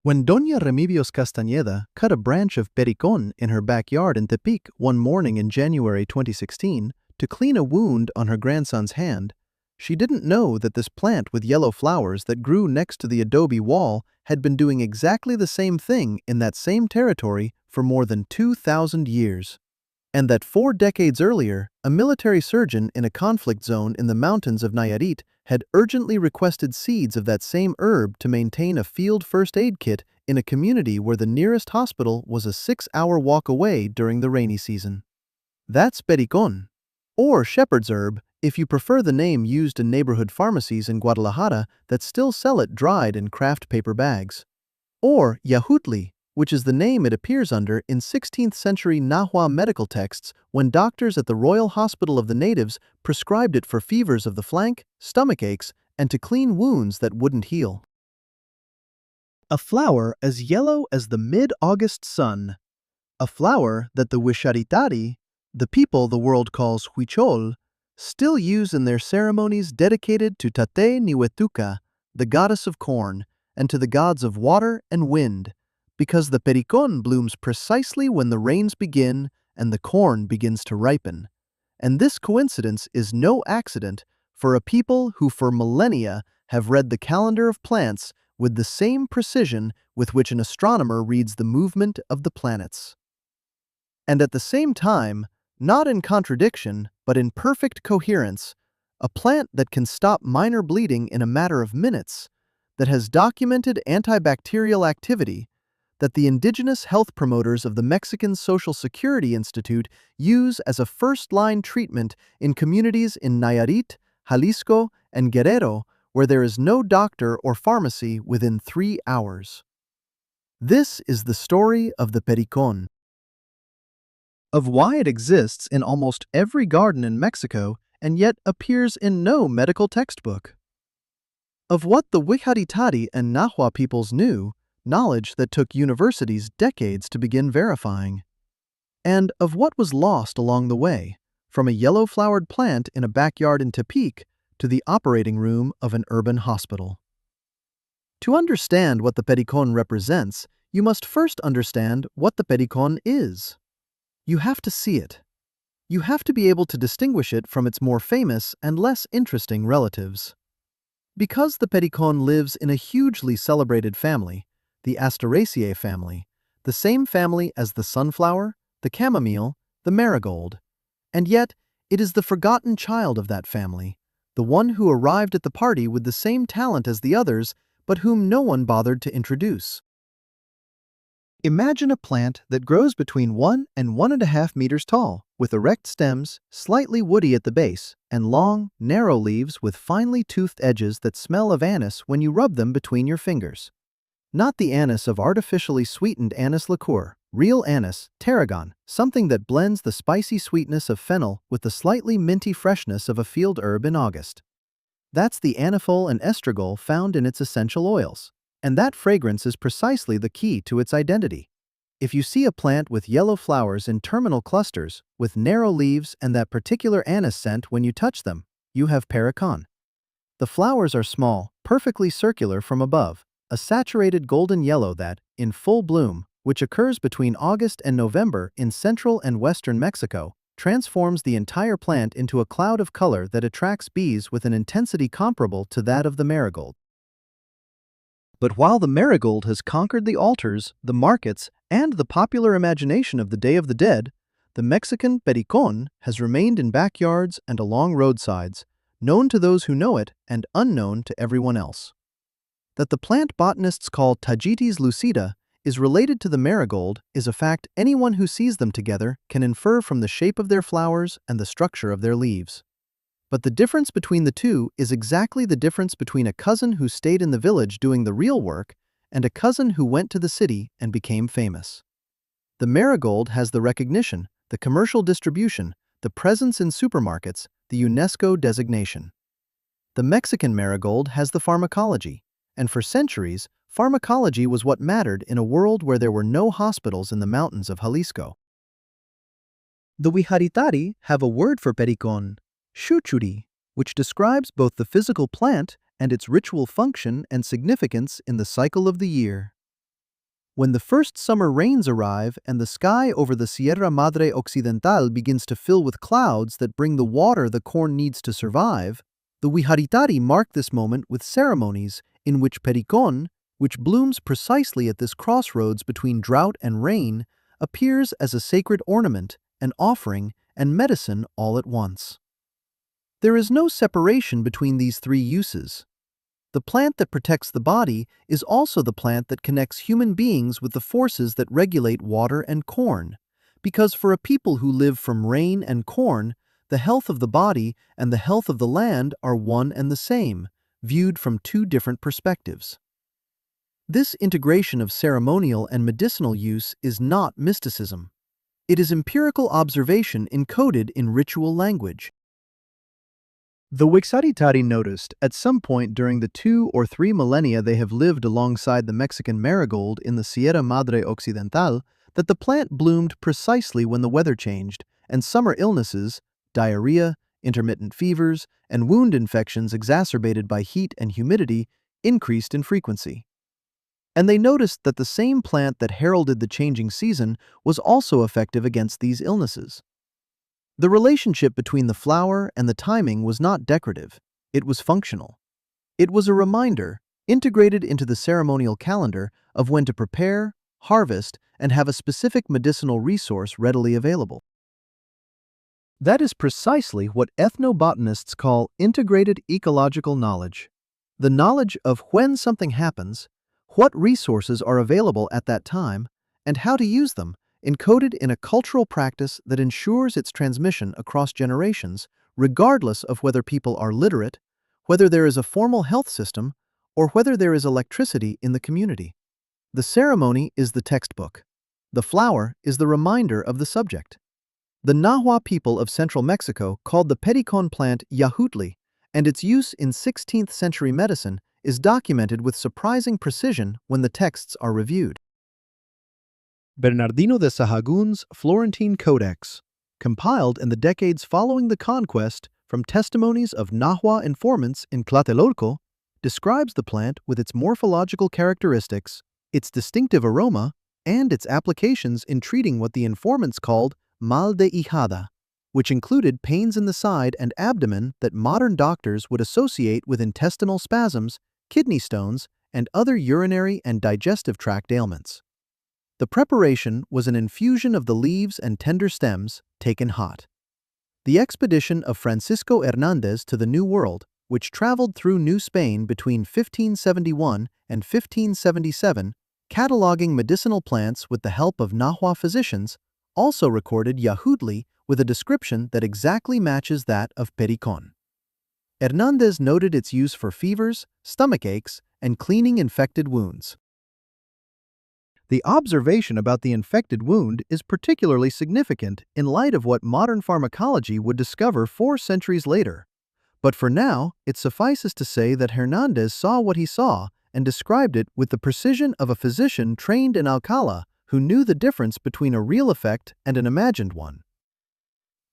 When Doña Remedios Castañeda cut a branch of Pericón in her backyard in Tepic one morning in January 2016 to clean a wound on her grandson's hand, she didn't know that this plant with yellow flowers that grew next to the adobe wall had been doing exactly the same thing in that same territory for more than 2,000 years. And that 4 decades earlier, a military surgeon in a conflict zone in the mountains of Nayarit had urgently requested seeds of that same herb to maintain a field first aid kit in a community where the nearest hospital was a 6-hour walk away during the rainy season. That's Pericón, or shepherd's herb if you prefer the name used in neighborhood pharmacies in Guadalajara that still sell it dried in craft paper bags. Or yahutli, which is the name it appears under in 16th century Nahuatl medical texts when doctors at the Royal Hospital of the Natives prescribed it for fevers of the flank, stomach aches, and to clean wounds that wouldn't heal. A flower as yellow as the mid-August sun. A flower that the Huicharitari, the people the world calls Huichol, still use in their ceremonies dedicated to Tate Niwetuka, the goddess of corn, and to the gods of water and wind, because the Pericón blooms precisely when the rains begin and the corn begins to ripen. And this coincidence is no accident for a people who for millennia have read the calendar of plants with the same precision with which an astronomer reads the movement of the planets. And at the same time, not in contradiction, but in perfect coherence, a plant that can stop minor bleeding in a matter of minutes, that has documented antibacterial activity, that the indigenous health promoters of the Mexican Social Security Institute use as a first-line treatment in communities in Nayarit, Jalisco, and Guerrero, where there is no doctor or pharmacy within 3 hours. This is the story of the Pericón. Of why it exists in almost every garden in Mexico and yet appears in no medical textbook. Of what the Huicharitari and Nahua peoples knew, knowledge that took universities decades to begin verifying. And of what was lost along the way, from a yellow-flowered plant in a backyard in Tepic to the operating room of an urban hospital. To understand what the Pericón represents, you must first understand what the Pericón is. You have to see it. You have to be able to distinguish it from its more famous and less interesting relatives. Because the Pericón lives in a hugely celebrated family, the Asteraceae family, the same family as the sunflower, the chamomile, the marigold. And yet, it is the forgotten child of that family, the one who arrived at the party with the same talent as the others, but whom no one bothered to introduce. Imagine a plant that grows between 1 and 1.5 meters tall, with erect stems, slightly woody at the base, and long, narrow leaves with finely toothed edges that smell of anise when you rub them between your fingers. Not the anise of artificially sweetened anise liqueur, real anise, tarragon, something that blends the spicy sweetness of fennel with the slightly minty freshness of a field herb in August. That's the anethol and estragol found in its essential oils. And that fragrance is precisely the key to its identity. If you see a plant with yellow flowers in terminal clusters, with narrow leaves and that particular anise scent when you touch them, you have Pericón. The flowers are small, perfectly circular from above, a saturated golden yellow that, in full bloom, which occurs between August and November in central and western Mexico, transforms the entire plant into a cloud of color that attracts bees with an intensity comparable to that of the marigold. But while the marigold has conquered the altars, the markets, and the popular imagination of the Day of the Dead, the Mexican Pericón has remained in backyards and along roadsides, known to those who know it and unknown to everyone else. That the plant botanists call Tagetes lucida is related to the marigold is a fact anyone who sees them together can infer from the shape of their flowers and the structure of their leaves. But the difference between the two is exactly the difference between a cousin who stayed in the village doing the real work and a cousin who went to the city and became famous. The marigold has the recognition, the commercial distribution, the presence in supermarkets, the UNESCO designation. The Mexican marigold has the pharmacology, and for centuries, pharmacology was what mattered in a world where there were no hospitals in the mountains of Jalisco. The Huicharitari have a word for Pericón, Xuchuri, which describes both the physical plant and its ritual function and significance in the cycle of the year. When the first summer rains arrive and the sky over the Sierra Madre Occidental begins to fill with clouds that bring the water the corn needs to survive, the Wiharitari mark this moment with ceremonies in which Pericón, which blooms precisely at this crossroads between drought and rain, appears as a sacred ornament, an offering, and medicine all at once. There is no separation between these three uses. The plant that protects the body is also the plant that connects human beings with the forces that regulate water and corn, because for a people who live from rain and corn, the health of the body and the health of the land are one and the same, viewed from two different perspectives. This integration of ceremonial and medicinal use is not mysticism. It is empirical observation encoded in ritual language. The Huicharitari noticed, at some point during the 2 or 3 millennia they have lived alongside the Mexican marigold in the Sierra Madre Occidental, that the plant bloomed precisely when the weather changed, and summer illnesses, diarrhea, intermittent fevers, and wound infections exacerbated by heat and humidity increased in frequency. And they noticed that the same plant that heralded the changing season was also effective against these illnesses. The relationship between the flower and the timing was not decorative, it was functional. It was a reminder, integrated into the ceremonial calendar, of when to prepare, harvest, and have a specific medicinal resource readily available. That is precisely what ethnobotanists call integrated ecological knowledge. The knowledge of when something happens, what resources are available at that time, and how to use them, encoded in a cultural practice that ensures its transmission across generations, regardless of whether people are literate, whether there is a formal health system, or whether there is electricity in the community. The ceremony is the textbook. The flower is the reminder of the subject. The Nahua people of central Mexico called the Pericón plant yahutli, and its use in 16th century medicine is documented with surprising precision when the texts are reviewed. Bernardino de Sahagún's Florentine Codex, compiled in the decades following the conquest from testimonies of Nahua informants in Tlatelolco, describes the plant with its morphological characteristics, its distinctive aroma, and its applications in treating what the informants called mal de hijada, which included pains in the side and abdomen that modern doctors would associate with intestinal spasms, kidney stones, and other urinary and digestive tract ailments. The preparation was an infusion of the leaves and tender stems, taken hot. The expedition of Francisco Hernández to the New World, which traveled through New Spain between 1571 and 1577, cataloging medicinal plants with the help of Nahua physicians, also recorded yahutli with a description that exactly matches that of Pericón. Hernández noted its use for fevers, stomach aches, and cleaning infected wounds. The observation about the infected wound is particularly significant in light of what modern pharmacology would discover 4 centuries later. But for now, it suffices to say that Hernández saw what he saw and described it with the precision of a physician trained in Alcala who knew the difference between a real effect and an imagined one.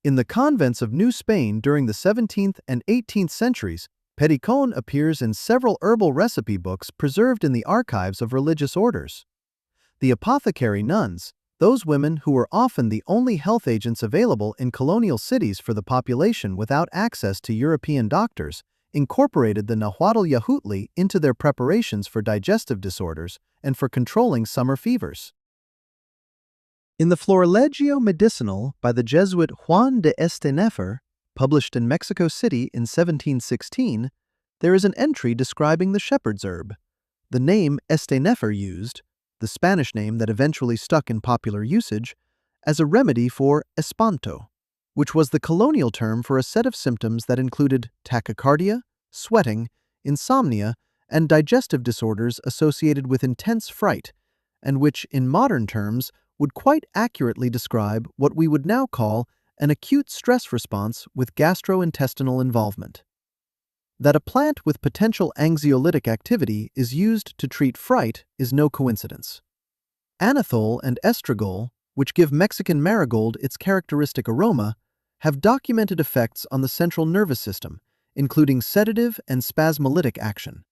In the convents of New Spain during the 17th and 18th centuries, Pericón appears in several herbal recipe books preserved in the archives of religious orders. The apothecary nuns, those women who were often the only health agents available in colonial cities for the population without access to European doctors, incorporated the Nahuatl yahutli into their preparations for digestive disorders and for controlling summer fevers. In the Florilegio Medicinal by the Jesuit Juan de Estenefer, published in Mexico City in 1716, there is an entry describing the shepherd's herb. The name Estenefer used, the Spanish name that eventually stuck in popular usage, as a remedy for espanto, which was the colonial term for a set of symptoms that included tachycardia, sweating, insomnia, and digestive disorders associated with intense fright, and which, in modern terms, would quite accurately describe what we would now call an acute stress response with gastrointestinal involvement. That a plant with potential anxiolytic activity is used to treat fright is no coincidence. Anethole and estragol, which give Mexican marigold its characteristic aroma, have documented effects on the central nervous system, including sedative and spasmolytic action.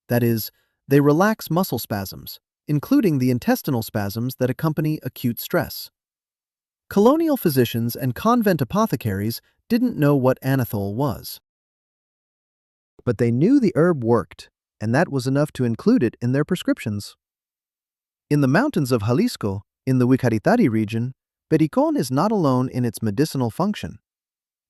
That is, they relax muscle spasms, including the intestinal spasms that accompany acute stress. Colonial physicians and convent apothecaries didn't know what anethole was. But they knew the herb worked, and that was enough to include it in their prescriptions. In the mountains of Jalisco, in the Huichol region, Pericón is not alone in its medicinal function.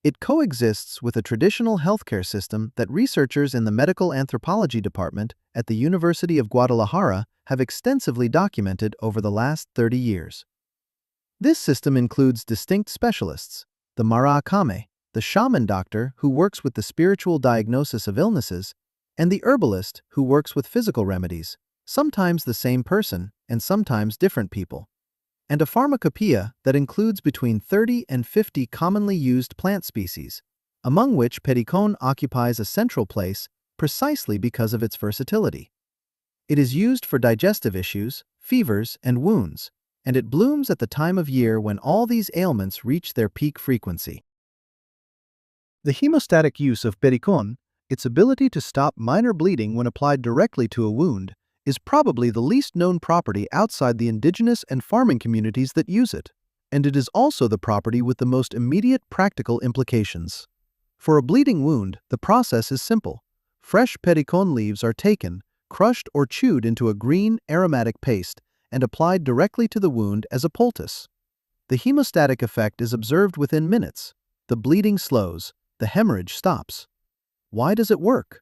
It coexists with a traditional healthcare system that researchers in the medical anthropology department at the University of Guadalajara have extensively documented over the last 30 years. This system includes distinct specialists: the Maracame, the shaman doctor who works with the spiritual diagnosis of illnesses, and the herbalist who works with physical remedies, sometimes the same person and sometimes different people, and a pharmacopoeia that includes between 30 and 50 commonly used plant species, among which Pericón occupies a central place precisely because of its versatility. It is used for digestive issues, fevers, and wounds, and it blooms at the time of year when all these ailments reach their peak frequency. The hemostatic use of Pericón, its ability to stop minor bleeding when applied directly to a wound, is probably the least known property outside the indigenous and farming communities that use it, and it is also the property with the most immediate practical implications. For a bleeding wound, the process is simple. Fresh Pericón leaves are taken, crushed or chewed into a green, aromatic paste, and applied directly to the wound as a poultice. The hemostatic effect is observed within minutes. The bleeding slows, the hemorrhage stops. Why does it work?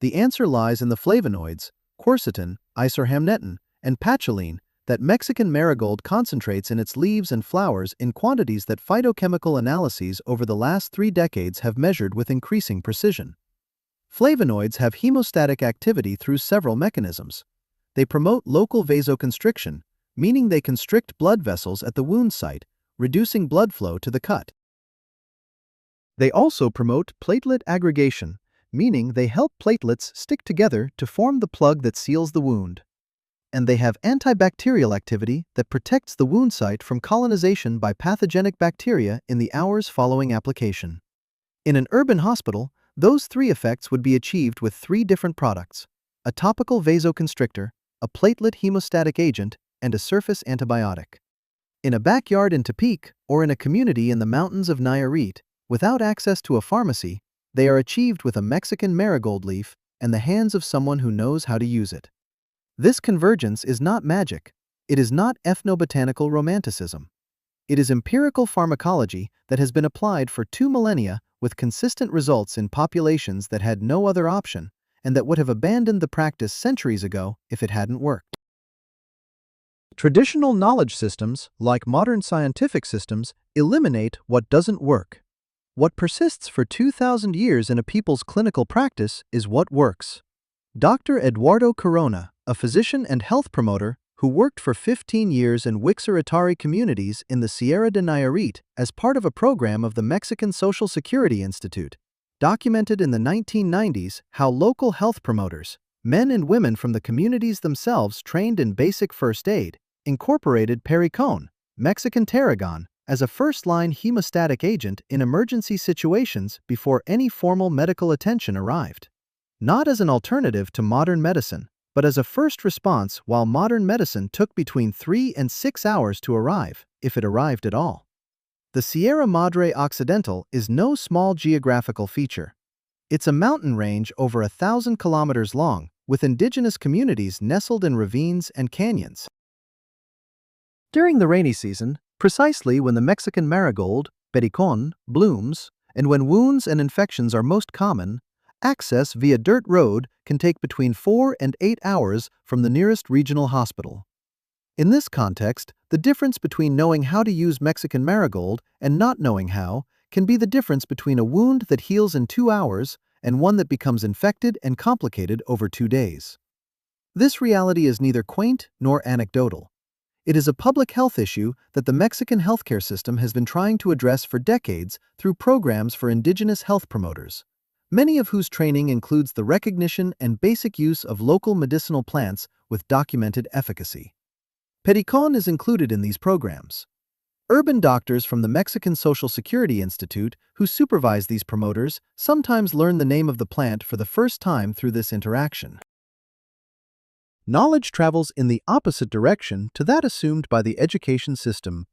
The answer lies in the flavonoids, quercetin, isohamnetin, and patcholine, that Mexican marigold concentrates in its leaves and flowers in quantities that phytochemical analyses over the last 3 decades have measured with increasing precision. Flavonoids have hemostatic activity through several mechanisms. They promote local vasoconstriction, meaning they constrict blood vessels at the wound site, reducing blood flow to the cut. They also promote platelet aggregation, meaning they help platelets stick together to form the plug that seals the wound. And they have antibacterial activity that protects the wound site from colonization by pathogenic bacteria in the hours following application. In an urban hospital, those 3 effects would be achieved with 3 different products: a topical vasoconstrictor, a platelet hemostatic agent, and a surface antibiotic. In a backyard in Tepic or in a community in the mountains of Nayarit, without access to a pharmacy, they are achieved with a Mexican marigold leaf and the hands of someone who knows how to use it. This convergence is not magic. It is not ethnobotanical romanticism. It is empirical pharmacology that has been applied for 2 millennia with consistent results in populations that had no other option and that would have abandoned the practice centuries ago if it hadn't worked. Traditional knowledge systems, like modern scientific systems, eliminate what doesn't work. What persists for 2,000 years in a people's clinical practice is what works. Dr. Eduardo Corona, a physician and health promoter who worked for 15 years in Wixaritari communities in the Sierra de Nayarit as part of a program of the Mexican Social Security Institute, documented in the 1990s how local health promoters, men and women from the communities themselves trained in basic first aid, incorporated Pericón, Mexican tarragon, as a first-line hemostatic agent in emergency situations before any formal medical attention arrived. Not as an alternative to modern medicine, but as a first response while modern medicine took between 3 and 6 hours to arrive, if it arrived at all. The Sierra Madre Occidental is no small geographical feature. It's a mountain range over 1,000 kilometers long, with indigenous communities nestled in ravines and canyons. During the rainy season, precisely when the Mexican marigold, Pericón, blooms, and when wounds and infections are most common, access via dirt road can take between 4 and 8 hours from the nearest regional hospital. In this context, the difference between knowing how to use Mexican marigold and not knowing how can be the difference between a wound that heals in 2 hours and one that becomes infected and complicated over 2 days. This reality is neither quaint nor anecdotal. It is a public health issue that the Mexican healthcare system has been trying to address for decades through programs for indigenous health promoters, many of whose training includes the recognition and basic use of local medicinal plants with documented efficacy. Pericón is included in these programs. Urban doctors from the Mexican Social Security Institute who supervise these promoters sometimes learn the name of the plant for the first time through this interaction. Knowledge travels in the opposite direction to that assumed by the education system.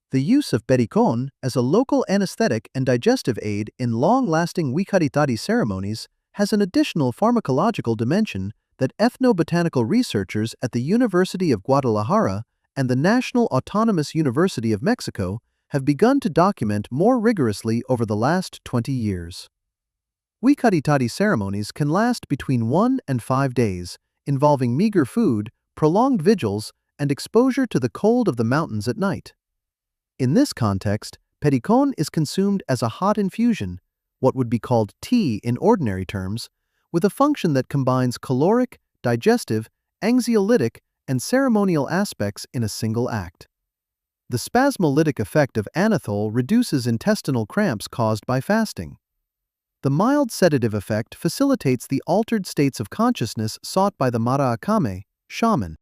The use of Pericón as a local anesthetic and digestive aid in long-lasting Huichol ceremonies has an additional pharmacological dimension that ethnobotanical researchers at the University of Guadalajara and the National Autonomous University of Mexico have begun to document more rigorously over the last 20 years. Huichol ceremonies can last between 1 and 5 days, involving meager food, prolonged vigils, and exposure to the cold of the mountains at night. In this context, Pericón is consumed as a hot infusion, what would be called tea in ordinary terms, with a function that combines caloric, digestive, anxiolytic, and ceremonial aspects in a single act. The spasmolytic effect of anethole reduces intestinal cramps caused by fasting. The mild sedative effect facilitates the altered states of consciousness sought by the Maraacame, shaman.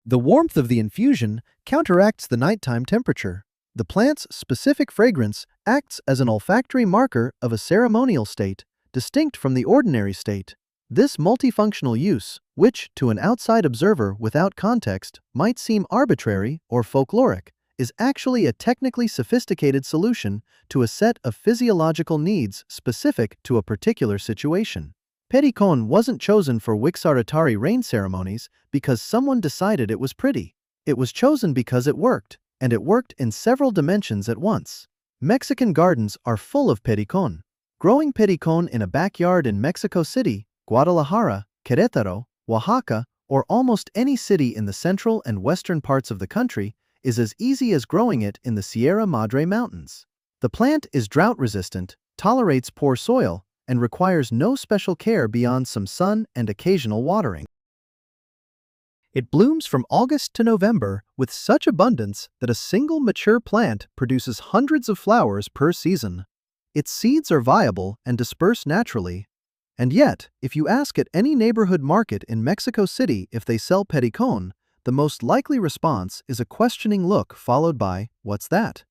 The warmth of the infusion counteracts the nighttime temperature. The plant's specific fragrance acts as an olfactory marker of a ceremonial state, distinct from the ordinary state. This multifunctional use, which to an outside observer without context might seem arbitrary or folkloric, is actually a technically sophisticated solution to a set of physiological needs specific to a particular situation. Pericón wasn't chosen for Huixaritari rain ceremonies because someone decided it was pretty. It was chosen because it worked, and it worked in several dimensions at once. Mexican gardens are full of Pericón. Growing Pericón in a backyard in Mexico City, Guadalajara, Querétaro, Oaxaca, or almost any city in the central and western parts of the country is as easy as growing it in the Sierra Madre Mountains. The plant is drought-resistant, tolerates poor soil, and requires no special care beyond some sun and occasional watering. It blooms from August to November with such abundance that a single mature plant produces hundreds of flowers per season. Its seeds are viable and disperse naturally. And yet, if you ask at any neighborhood market in Mexico City if they sell Pericón, the most likely response is a questioning look followed by, "What's that?"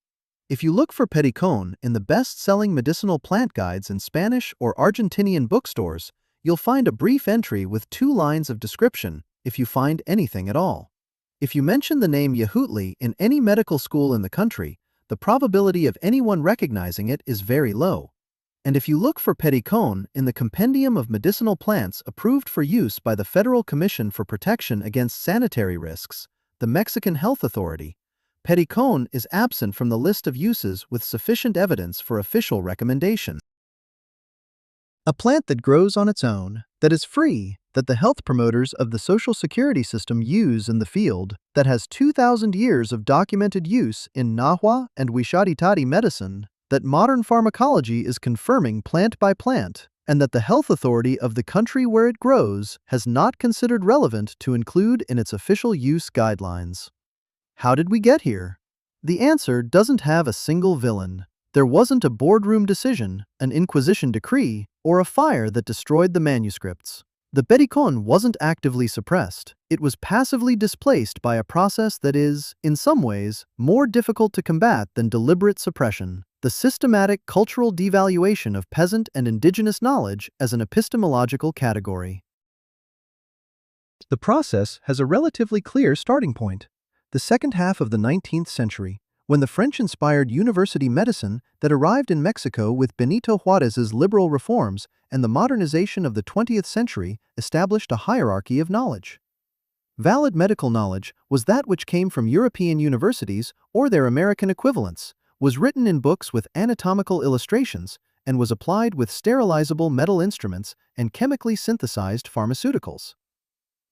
If you look for Pericón in the best-selling medicinal plant guides in Spanish or Argentinian bookstores, you'll find a brief entry with 2 lines of description, if you find anything at all. If you mention the name yahutli in any medical school in the country, the probability of anyone recognizing it is very low. And if you look for Pericón in the Compendium of Medicinal Plants approved for use by the Federal Commission for Protection Against Sanitary Risks, the Mexican Health Authority, Pericón is absent from the list of uses with sufficient evidence for official recommendation. A plant that grows on its own, that is free, that the health promoters of the Social Security system use in the field, that has 2,000 years of documented use in Nahua and Huichol medicine, that modern pharmacology is confirming plant by plant, and that the health authority of the country where it grows has not considered relevant to include in its official use guidelines. How did we get here? The answer doesn't have a single villain. There wasn't a boardroom decision, an Inquisition decree, or a fire that destroyed the manuscripts. The Pericón wasn't actively suppressed. It was passively displaced by a process that is, in some ways, more difficult to combat than deliberate suppression: the systematic cultural devaluation of peasant and indigenous knowledge as an epistemological category. The process has a relatively clear starting point: the second half of the 19th century, when the French-inspired university medicine that arrived in Mexico with Benito Juárez's liberal reforms and the modernization of the 20th century established a hierarchy of knowledge. Valid medical knowledge was that which came from European universities or their American equivalents, was written in books with anatomical illustrations, and was applied with sterilizable metal instruments and chemically synthesized pharmaceuticals.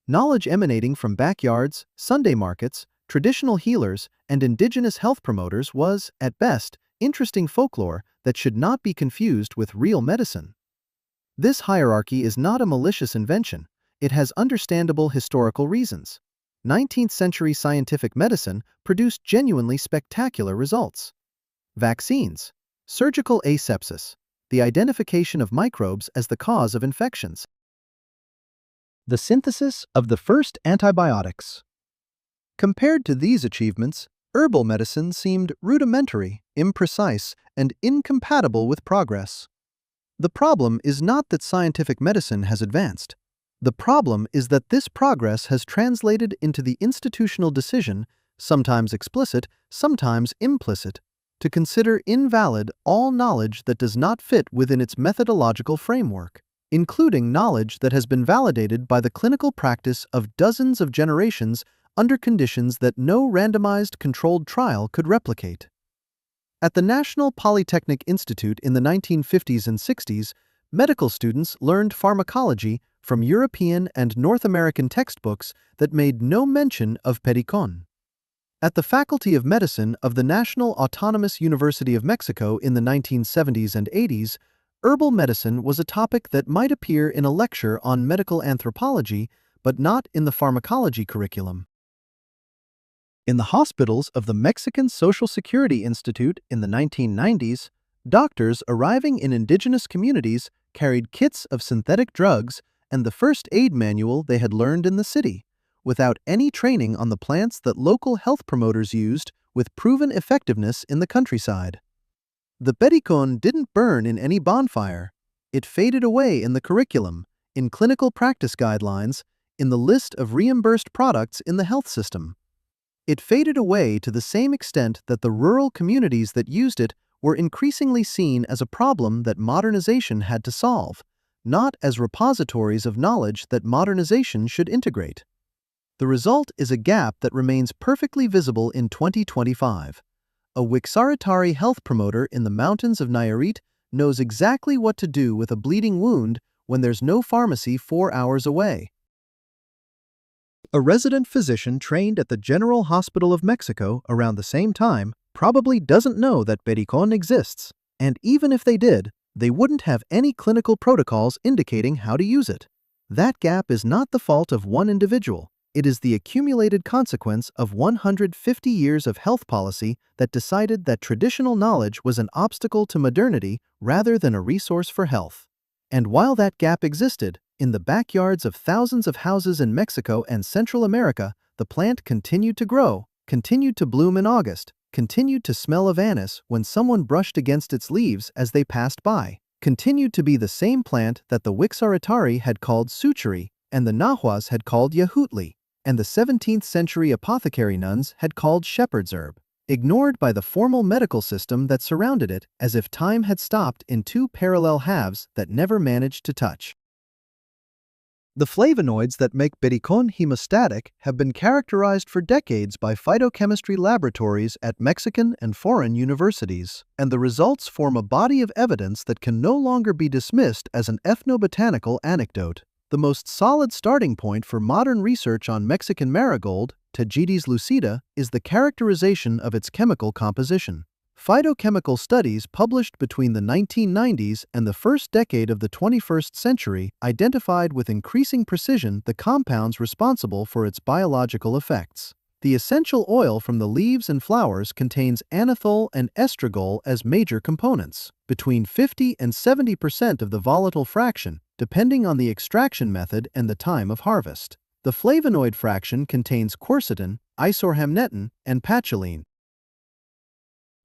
Knowledge emanating from backyards, Sunday markets, traditional healers, and indigenous health promoters was, at best, interesting folklore that should not be confused with real medicine. This hierarchy is not a malicious invention. It has understandable historical reasons. 19th century scientific medicine produced genuinely spectacular results. Vaccines, surgical asepsis, the identification of microbes as the cause of infections. The synthesis of the first antibiotics. Compared to these achievements, herbal medicine seemed rudimentary, imprecise, and incompatible with progress. The problem is not that scientific medicine has advanced. The problem is that this progress has translated into the institutional decision, sometimes explicit, sometimes implicit, to consider invalid all knowledge that does not fit within its methodological framework, including knowledge that has been validated by the clinical practice of dozens of generations under conditions that no randomized controlled trial could replicate. At the National Polytechnic Institute in the 1950s and 60s, medical students learned pharmacology from European and North American textbooks that made no mention of Pericón. At the Faculty of Medicine of the National Autonomous University of Mexico in the 1970s and 80s, herbal medicine was a topic that might appear in a lecture on medical anthropology, but not in the pharmacology curriculum. In the hospitals of the Mexican Social Security Institute in the 1990s, doctors arriving in indigenous communities carried kits of synthetic drugs and the first aid manual they had learned in the city, without any training on the plants that local health promoters used with proven effectiveness in the countryside. The Pericón didn't burn in any bonfire. It faded away in the curriculum, in clinical practice guidelines, in the list of reimbursed products in the health system. It faded away to the same extent that the rural communities that used it were increasingly seen as a problem that modernization had to solve, not as repositories of knowledge that modernization should integrate. The result is a gap that remains perfectly visible in 2025. A Huichol health promoter in the mountains of Nayarit knows exactly what to do with a bleeding wound when there's no pharmacy 4 hours away. A resident physician trained at the General Hospital of Mexico around the same time probably doesn't know that Pericón exists, and even if they did, they wouldn't have any clinical protocols indicating how to use it. That gap is not the fault of one individual. It is the accumulated consequence of 150 years of health policy that decided that traditional knowledge was an obstacle to modernity rather than a resource for health. And while that gap existed, in the backyards of thousands of houses in Mexico and Central America, the plant continued to grow, continued to bloom in August, continued to smell of anise when someone brushed against its leaves as they passed by, continued to be the same plant that the Huichol had called suchari and the Nahuas had called yahutli, and the 17th century apothecary nuns had called shepherd's herb, ignored by the formal medical system that surrounded it as if time had stopped in two parallel halves that never managed to touch. The flavonoids that make Pericón hemostatic have been characterized for decades by phytochemistry laboratories at Mexican and foreign universities, and the results form a body of evidence that can no longer be dismissed as an ethnobotanical anecdote. The most solid starting point for modern research on Mexican marigold, Tagetes lucida, is the characterization of its chemical composition. Phytochemical studies published between the 1990s and the first decade of the 21st century identified with increasing precision the compounds responsible for its biological effects. The essential oil from the leaves and flowers contains anethol and estragol as major components, between 50 and 70% of the volatile fraction, depending on the extraction method and the time of harvest. The flavonoid fraction contains quercetin, isorhamnetin, and patcholine.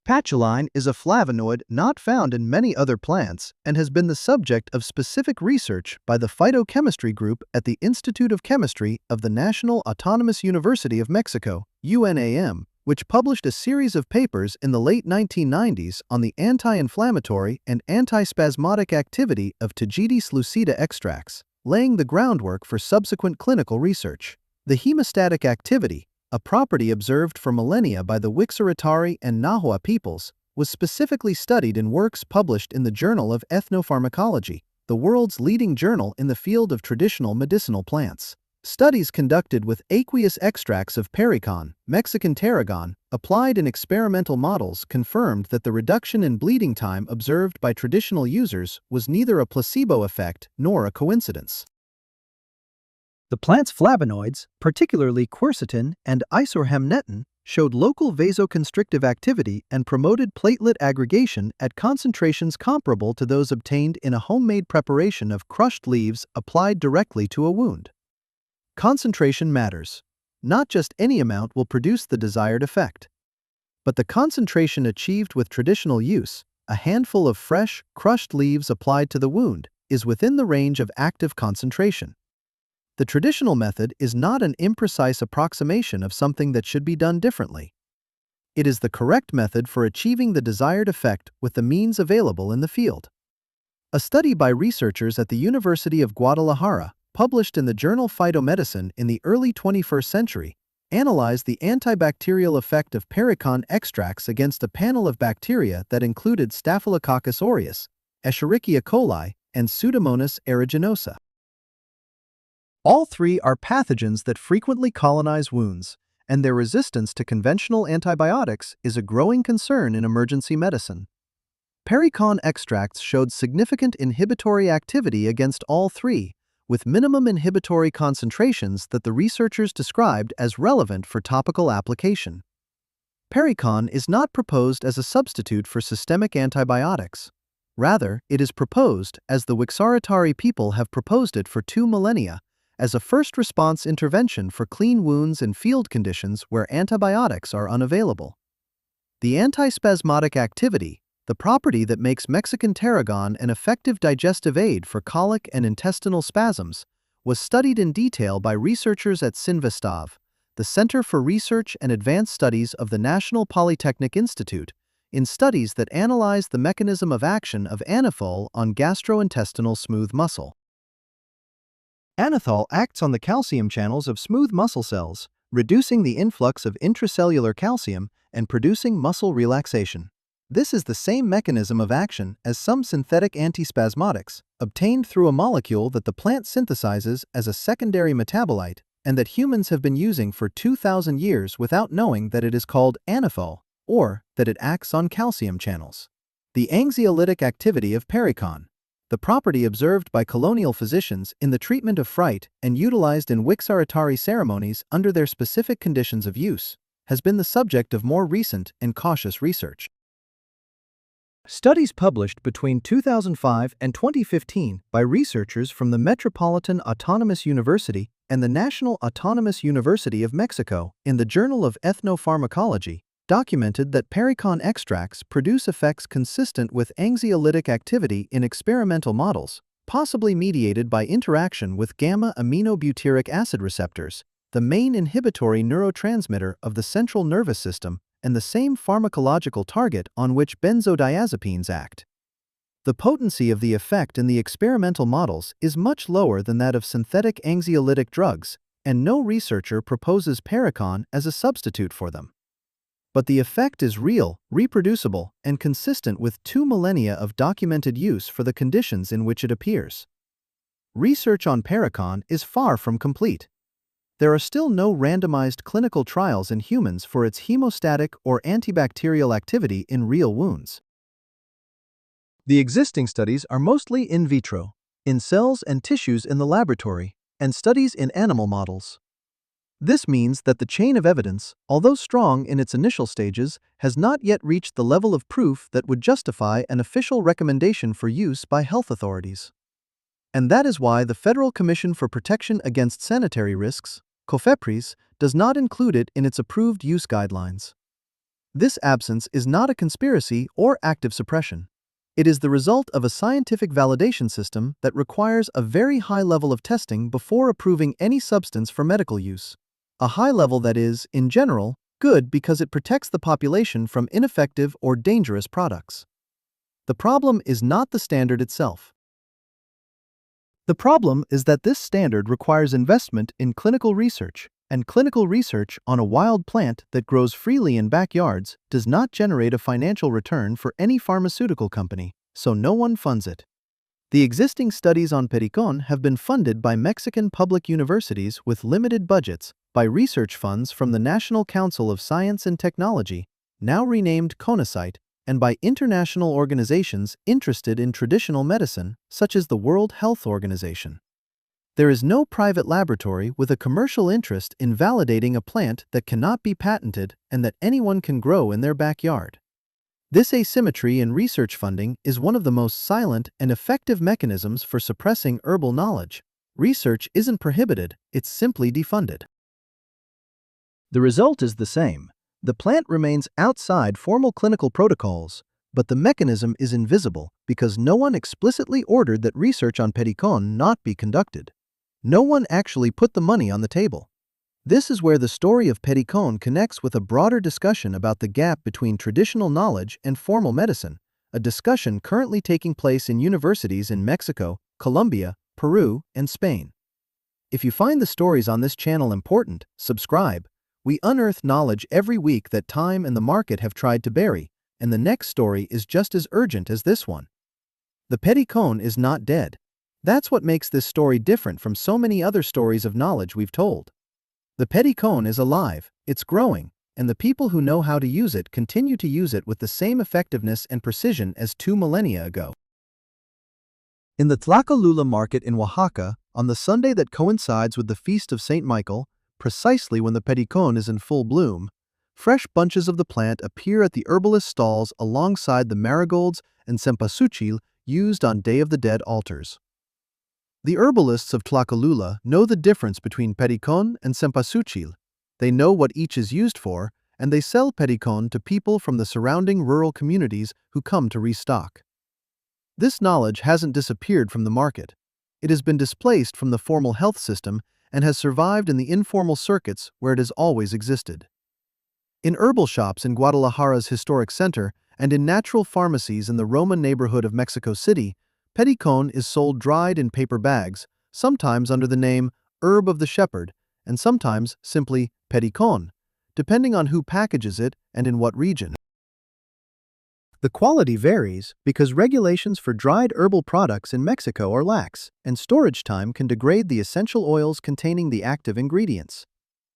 Patcholine is a flavonoid not found in many other plants and has been the subject of specific research by the Phytochemistry Group at the Institute of Chemistry of the National Autonomous University of Mexico, UNAM, which published a series of papers in the late 1990s on the anti-inflammatory and antispasmodic activity of Tagetes lucida extracts, laying the groundwork for subsequent clinical research. The hemostatic activity, a property observed for millennia by the Huichol and Nahua peoples, was specifically studied in works published in the Journal of Ethnopharmacology, the world's leading journal in the field of traditional medicinal plants. Studies conducted with aqueous extracts of Pericón, Mexican tarragon, applied in experimental models confirmed that the reduction in bleeding time observed by traditional users was neither a placebo effect nor a coincidence. The plant's flavonoids, particularly quercetin and isorhamnetin, showed local vasoconstrictive activity and promoted platelet aggregation at concentrations comparable to those obtained in a homemade preparation of crushed leaves applied directly to a wound. Concentration matters. Not just any amount will produce the desired effect. But the concentration achieved with traditional use, a handful of fresh, crushed leaves applied to the wound, is within the range of active concentration. The traditional method is not an imprecise approximation of something that should be done differently. It is the correct method for achieving the desired effect with the means available in the field. A study by researchers at the University of Guadalajara, published in the journal Phytomedicine in the early 21st century, analyzed the antibacterial effect of Pericón extracts against a panel of bacteria that included Staphylococcus aureus, Escherichia coli, and Pseudomonas aeruginosa. All three are pathogens that frequently colonize wounds, and their resistance to conventional antibiotics is a growing concern in emergency medicine. Pericón extracts showed significant inhibitory activity against all three, with minimum inhibitory concentrations that the researchers described as relevant for topical application. Pericón is not proposed as a substitute for systemic antibiotics. Rather, it is proposed, as the Huichol people have proposed it for 2 millennia, as a first-response intervention for clean wounds in field conditions where antibiotics are unavailable. The antispasmodic activity, the property that makes Mexican tarragon an effective digestive aid for colic and intestinal spasms, was studied in detail by researchers at Cinvestav, the Center for Research and Advanced Studies of the National Polytechnic Institute, in studies that analyzed the mechanism of action of anethol on gastrointestinal smooth muscle. Anethol acts on the calcium channels of smooth muscle cells, reducing the influx of intracellular calcium and producing muscle relaxation. This is the same mechanism of action as some synthetic antispasmodics, obtained through a molecule that the plant synthesizes as a secondary metabolite and that humans have been using for 2,000 years without knowing that it is called anethol, or that it acts on calcium channels. The anxiolytic activity of Pericón, the property observed by colonial physicians in the treatment of fright and utilized in Huichol ceremonies under their specific conditions of use, has been the subject of more recent and cautious research. Studies published between 2005 and 2015 by researchers from the Metropolitan Autonomous University and the National Autonomous University of Mexico in the Journal of Ethnopharmacology documented that Pericón extracts produce effects consistent with anxiolytic activity in experimental models, possibly mediated by interaction with gamma-aminobutyric acid receptors, the main inhibitory neurotransmitter of the central nervous system and the same pharmacological target on which benzodiazepines act. The potency of the effect in the experimental models is much lower than that of synthetic anxiolytic drugs, and no researcher proposes Pericón as a substitute for them. But the effect is real, reproducible, and consistent with 2 millennia of documented use for the conditions in which it appears. Research on Pericón is far from complete. There are still no randomized clinical trials in humans for its hemostatic or antibacterial activity in real wounds. The existing studies are mostly in vitro, in cells and tissues in the laboratory, and studies in animal models. This means that the chain of evidence, although strong in its initial stages, has not yet reached the level of proof that would justify an official recommendation for use by health authorities. And that is why the Federal Commission for Protection Against Sanitary Risks, COFEPRIS, does not include it in its approved use guidelines. This absence is not a conspiracy or active suppression. It is the result of a scientific validation system that requires a very high level of testing before approving any substance for medical use. A high level that is, in general, good because it protects the population from ineffective or dangerous products. The problem is not the standard itself. The problem is that this standard requires investment in clinical research, and clinical research on a wild plant that grows freely in backyards does not generate a financial return for any pharmaceutical company, so no one funds it. The existing studies on Pericón have been funded by Mexican public universities with limited budgets, by research funds from the National Council of Science and Technology, now renamed CONACYT, and by international organizations interested in traditional medicine, such as the World Health Organization. There is no private laboratory with a commercial interest in validating a plant that cannot be patented and that anyone can grow in their backyard. This asymmetry in research funding is one of the most silent and effective mechanisms for suppressing herbal knowledge. Research isn't prohibited, it's simply defunded. The result is the same. The plant remains outside formal clinical protocols, but the mechanism is invisible because no one explicitly ordered that research on Pericón not be conducted. No one actually put the money on the table. This is where the story of Pericón connects with a broader discussion about the gap between traditional knowledge and formal medicine, a discussion currently taking place in universities in Mexico, Colombia, Peru, and Spain. If you find the stories on this channel important, subscribe. We unearth knowledge every week that time and the market have tried to bury, and the next story is just as urgent as this one. The Pericón is not dead. That's what makes this story different from so many other stories of knowledge we've told. The Pericón is alive, it's growing, and the people who know how to use it continue to use it with the same effectiveness and precision as 2 millennia ago. In the Tlacolula market in Oaxaca, on the Sunday that coincides with the feast of St. Michael, precisely when the Pericón is in full bloom, fresh bunches of the plant appear at the herbalist stalls alongside the marigolds and cempasúchil used on Day of the Dead altars. The herbalists of Tlacolula know the difference between Pericón and cempasúchil. They know what each is used for, and they sell Pericón to people from the surrounding rural communities who come to restock. This knowledge hasn't disappeared from the market. It has been displaced from the formal health system and has survived in the informal circuits where it has always existed. In herbal shops in Guadalajara's historic center and in natural pharmacies in the Roma neighborhood of Mexico City, Pericón is sold dried in paper bags, sometimes under the name Herb of the Shepherd, and sometimes simply Pericón, depending on who packages it and in what region. The quality varies because regulations for dried herbal products in Mexico are lax, and storage time can degrade the essential oils containing the active ingredients.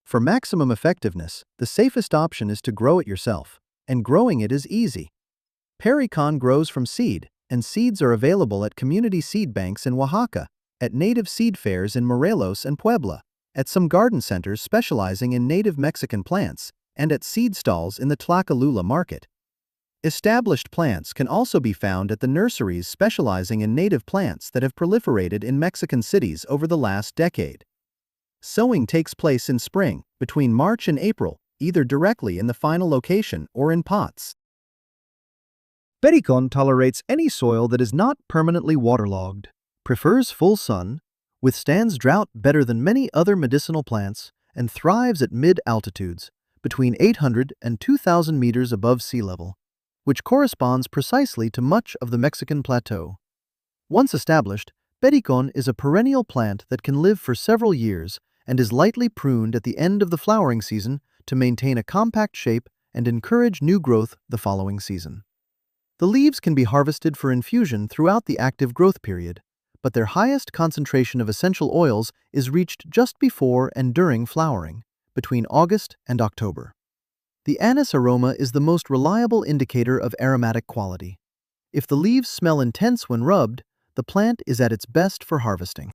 For maximum effectiveness, the safest option is to grow it yourself, and growing it is easy. Pericón grows from seed, and seeds are available at community seed banks in Oaxaca, at native seed fairs in Morelos and Puebla, at some garden centers specializing in native Mexican plants, and at seed stalls in the Tlacolula market. Established plants can also be found at the nurseries specializing in native plants that have proliferated in Mexican cities over the last decade. Sowing takes place in spring, between March and April, either directly in the final location or in pots. Pericón tolerates any soil that is not permanently waterlogged, prefers full sun, withstands drought better than many other medicinal plants, and thrives at mid-altitudes, between 800 and 2,000 meters above sea level, which corresponds precisely to much of the Mexican plateau. Once established, Pericón is a perennial plant that can live for several years and is lightly pruned at the end of the flowering season to maintain a compact shape and encourage new growth the following season. The leaves can be harvested for infusion throughout the active growth period, but their highest concentration of essential oils is reached just before and during flowering, between August and October. The anise aroma is the most reliable indicator of aromatic quality. If the leaves smell intense when rubbed, the plant is at its best for harvesting.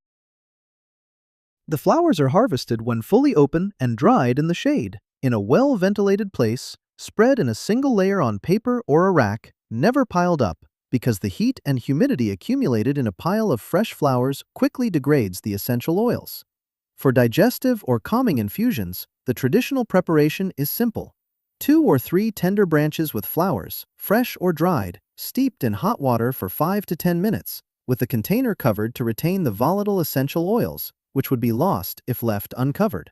The flowers are harvested when fully open and dried in the shade, in a well-ventilated place, spread in a single layer on paper or a rack, never piled up, because the heat and humidity accumulated in a pile of fresh flowers quickly degrades the essential oils. For digestive or calming infusions, the traditional preparation is simple. 2 or 3 tender branches with flowers, fresh or dried, steeped in hot water for 5 to 10 minutes, with the container covered to retain the volatile essential oils, which would be lost if left uncovered.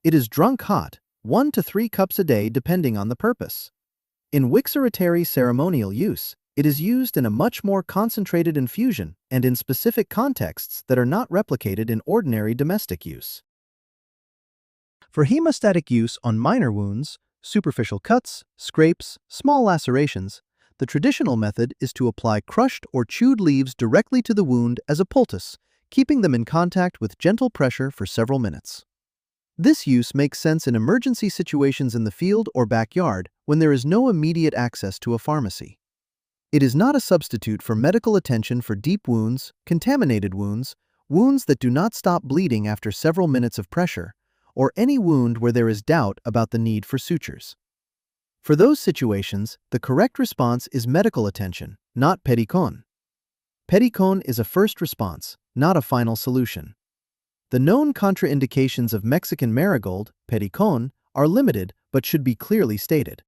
It is drunk hot, 1 to 3 cups a day depending on the purpose. In Wixaritary ceremonial use, it is used in a much more concentrated infusion and in specific contexts that are not replicated in ordinary domestic use. For hemostatic use on minor wounds, superficial cuts, scrapes, small lacerations, the traditional method is to apply crushed or chewed leaves directly to the wound as a poultice, keeping them in contact with gentle pressure for several minutes. This use makes sense in emergency situations in the field or backyard when there is no immediate access to a pharmacy. It is not a substitute for medical attention for deep wounds, contaminated wounds, wounds that do not stop bleeding after several minutes of pressure, or any wound where there is doubt about the need for sutures. For those situations, the correct response is medical attention, not Pericón. Pericón is a first response, not a final solution. The known contraindications of Mexican marigold, Pericón, are limited but should be clearly stated.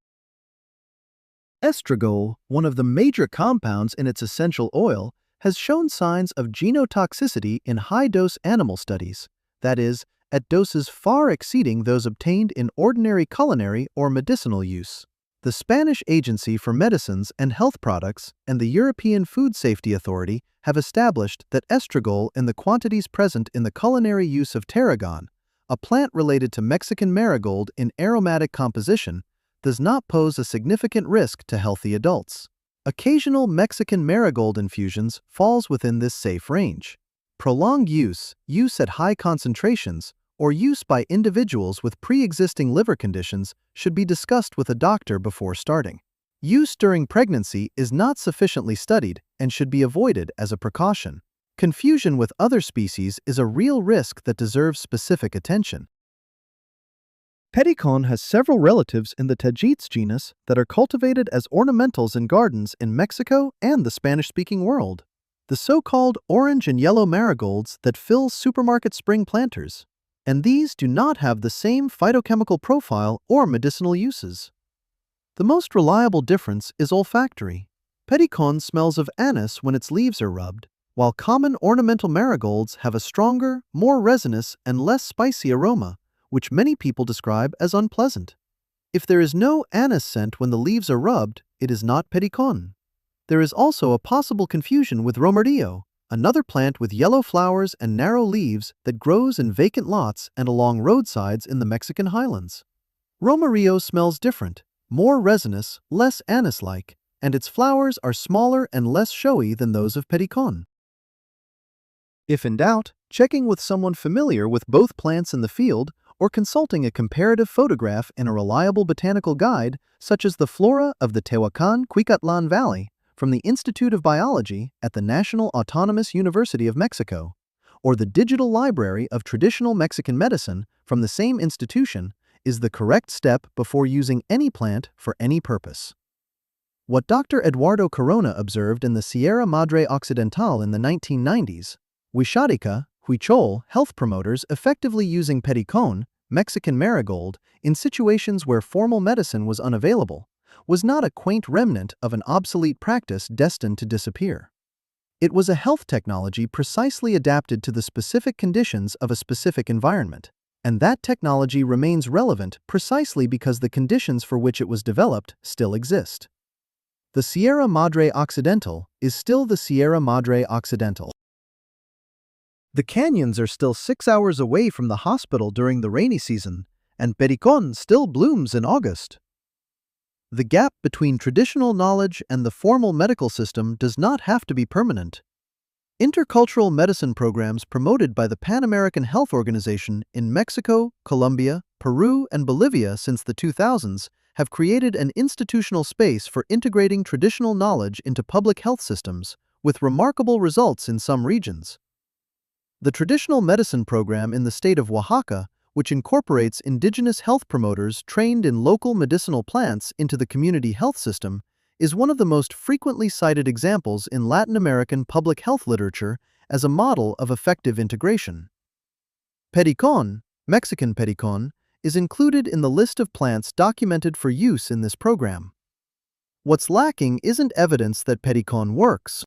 Estragol, one of the major compounds in its essential oil, has shown signs of genotoxicity in high-dose animal studies, that is, at doses far exceeding those obtained in ordinary culinary or medicinal use. The Spanish Agency for Medicines and Health Products and the European Food Safety Authority have established that estragol in the quantities present in the culinary use of tarragon, a plant related to Mexican marigold in aromatic composition, does not pose a significant risk to healthy adults. Occasional Mexican marigold infusions falls within this safe range. Prolonged use at high concentrations, or use by individuals with pre-existing liver conditions should be discussed with a doctor before starting. Use during pregnancy is not sufficiently studied and should be avoided as a precaution. Confusion with other species is a real risk that deserves specific attention. Pericón has several relatives in the Tagetes genus that are cultivated as ornamentals in gardens in Mexico and the Spanish-speaking world. The so-called orange and yellow marigolds that fill supermarket spring planters, and these do not have the same phytochemical profile or medicinal uses. The most reliable difference is olfactory. Pericón smells of anise when its leaves are rubbed, while common ornamental marigolds have a stronger, more resinous, and less spicy aroma, which many people describe as unpleasant. If there is no anise scent when the leaves are rubbed, it is not Pericón. There is also a possible confusion with romerillo, another plant with yellow flowers and narrow leaves that grows in vacant lots and along roadsides in the Mexican highlands. Romerillo smells different, more resinous, less anise-like, and its flowers are smaller and less showy than those of Pericón. If in doubt, checking with someone familiar with both plants in the field or consulting a comparative photograph in a reliable botanical guide, such as the Flora of the Tehuacán-Cuicatlan Valley from the Institute of Biology at the National Autonomous University of Mexico, or the Digital Library of Traditional Mexican Medicine from the same institution, is the correct step before using any plant for any purpose. What Dr. Eduardo Corona observed in the Sierra Madre Occidental in the 1990s, Huichol health promoters effectively using Pericón, Mexican marigold, in situations where formal medicine was unavailable, was not a quaint remnant of an obsolete practice destined to disappear. It was a health technology precisely adapted to the specific conditions of a specific environment, and that technology remains relevant precisely because the conditions for which it was developed still exist. The Sierra Madre Occidental is still the Sierra Madre Occidental. The canyons are still 6 hours away from the hospital during the rainy season, and Pericón still blooms in August. The gap between traditional knowledge and the formal medical system does not have to be permanent. Intercultural medicine programs promoted by the Pan American Health Organization in Mexico, Colombia, Peru, and Bolivia since the 2000s have created an institutional space for integrating traditional knowledge into public health systems, with remarkable results in some regions. The traditional medicine program in the state of Oaxaca, which incorporates indigenous health promoters trained in local medicinal plants into the community health system, is one of the most frequently cited examples in Latin American public health literature as a model of effective integration. Pericón, Mexican Pericón, is included in the list of plants documented for use in this program. What's lacking isn't evidence that Pericón works.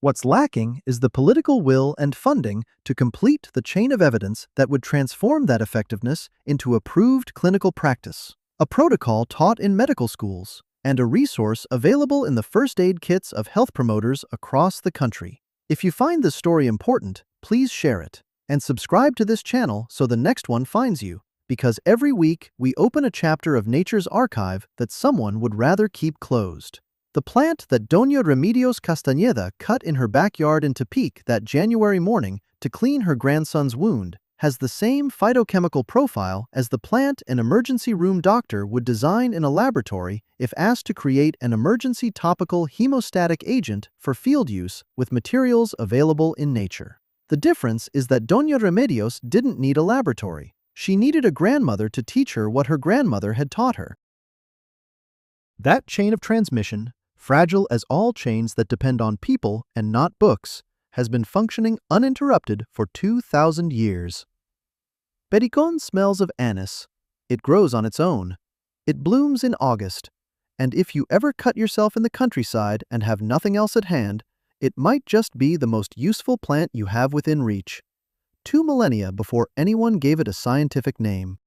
What's lacking is the political will and funding to complete the chain of evidence that would transform that effectiveness into approved clinical practice, a protocol taught in medical schools, and a resource available in the first aid kits of health promoters across the country. If you find this story important, please share it, and subscribe to this channel so the next one finds you, because every week we open a chapter of nature's archive that someone would rather keep closed. The plant that Doña Remedios Castañeda cut in her backyard in Tepic that January morning to clean her grandson's wound has the same phytochemical profile as the plant an emergency room doctor would design in a laboratory if asked to create an emergency topical hemostatic agent for field use with materials available in nature. The difference is that Doña Remedios didn't need a laboratory. She needed a grandmother to teach her what her grandmother had taught her. That chain of transmission, fragile as all chains that depend on people and not books, has been functioning uninterrupted for 2,000 years. Pericón smells of anise. It grows on its own. It blooms in August. And if you ever cut yourself in the countryside and have nothing else at hand, It might just be the most useful plant you have within reach. 2 millennia before anyone gave it a scientific name.